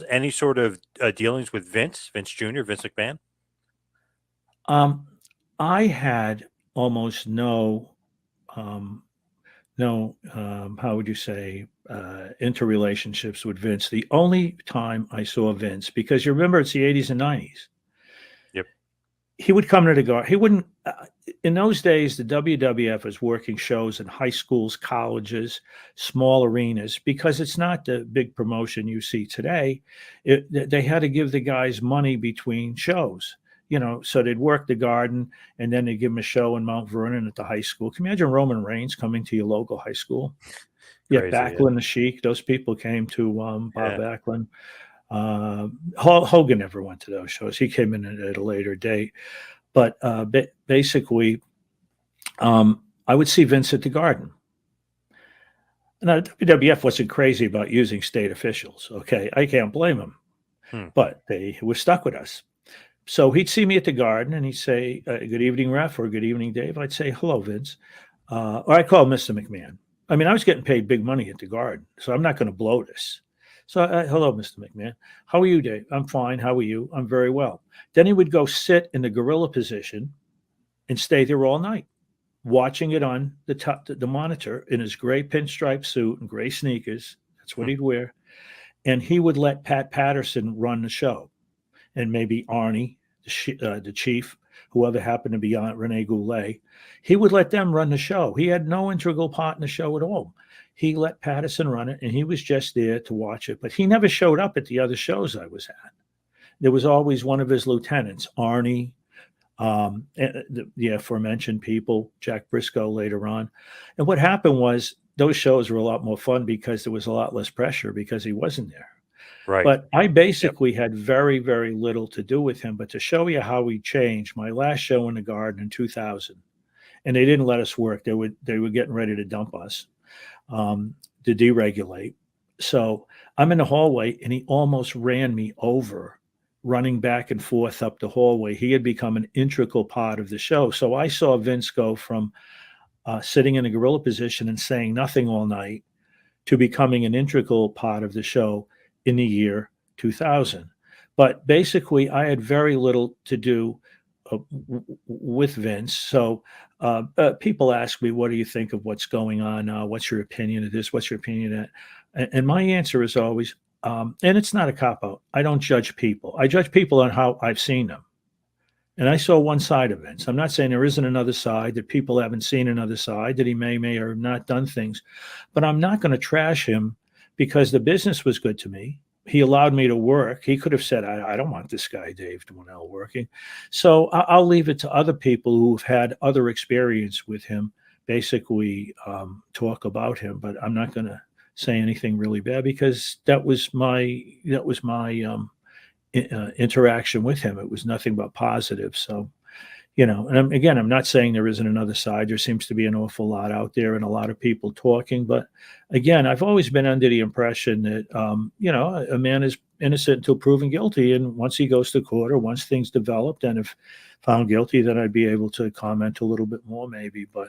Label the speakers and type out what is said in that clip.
Speaker 1: any sort of dealings with Vince Jr., Vince McMahon?
Speaker 2: Um, I had almost um, how would you say, interrelationships with Vince. The only time I saw Vince, because you remember it's the 80s and 90s,
Speaker 1: Yep.
Speaker 2: he would come to the guard. He wouldn't, in those days, the WWF was working shows in high schools, colleges, small arenas, because it's not the big promotion you see today. They had to give the guys money between shows. So they'd work the garden and then they'd give them a show in Mount Vernon at the high school. Can you imagine Roman Reigns coming to your local high school? Yeah,
Speaker 1: Crazy. Yeah.
Speaker 2: Backlund, the Sheik, those people came to Bob
Speaker 1: Yeah.
Speaker 2: Backlund. Hogan never went to those shows. He came in at a later date. But basically, I would see Vince at the Garden. Now, WWF wasn't crazy about using state officials. Okay, I can't blame them, but they were stuck with us. So he'd see me at the Garden and he'd say, "Good evening, Ref," or "Good evening, Dave." I'd say, "Hello, Vince," or I call him Mr. McMahon. I mean, I was getting paid big money at the Garden, so I'm not going to blow this. So, hello, Mr. McMahon. How are you, Dave? I'm fine. How are you? I'm very well. Then he would go sit in the gorilla position and stay there all night, watching it on the monitor in his gray pinstripe suit and gray sneakers. That's what he'd wear. And he would let Pat Patterson run the show, and maybe Arnie, the chief, whoever happened to be on Rene Goulet. He would let them run the show. He had no integral part in the show at all. He let Patterson run it, and he was just there to watch it. But he never showed up at the other shows I was at. There was always one of his lieutenants, Arnie, the aforementioned people, Jack Briscoe later on. And what happened was those shows were a lot more fun because there was a lot less pressure because he wasn't there.
Speaker 1: Right.
Speaker 2: But I basically had very, very little to do with him. But to show you how he changed, my last show in the Garden in 2000, and they didn't let us work. They were getting ready to dump us, to deregulate. So I'm in the hallway, and he almost ran me over, running back and forth up the hallway. He had become an integral part of the show. So I saw Vince go from sitting in a gorilla position and saying nothing all night to becoming an integral part of the show in the year 2000. But basically, I had very little to do with Vince. So people ask me, what do you think of what's going on now? What's your opinion of this? What's your opinion of that? And my answer is always, and it's not a cop-out, I don't judge people. I judge people on how I've seen them. And I saw one side of Vince. I'm not saying there isn't another side, that people haven't seen another side, that he may or not done things. But I'm not going to trash him because the business was good to me. He allowed me to work. He could have said, I don't want this guy, Dave Dwinell, working. So I'll leave it to other people who've had other experience with him, basically talk about him. But I'm not going to say anything really bad because that was my interaction with him. It was nothing but positive. So, and I'm not saying there isn't another side. There seems to be an awful lot out there and a lot of people talking. But again, I've always been under the impression that, a man is innocent until proven guilty. And once he goes to court or once things developed and if found guilty, then I'd be able to comment a little bit more maybe. But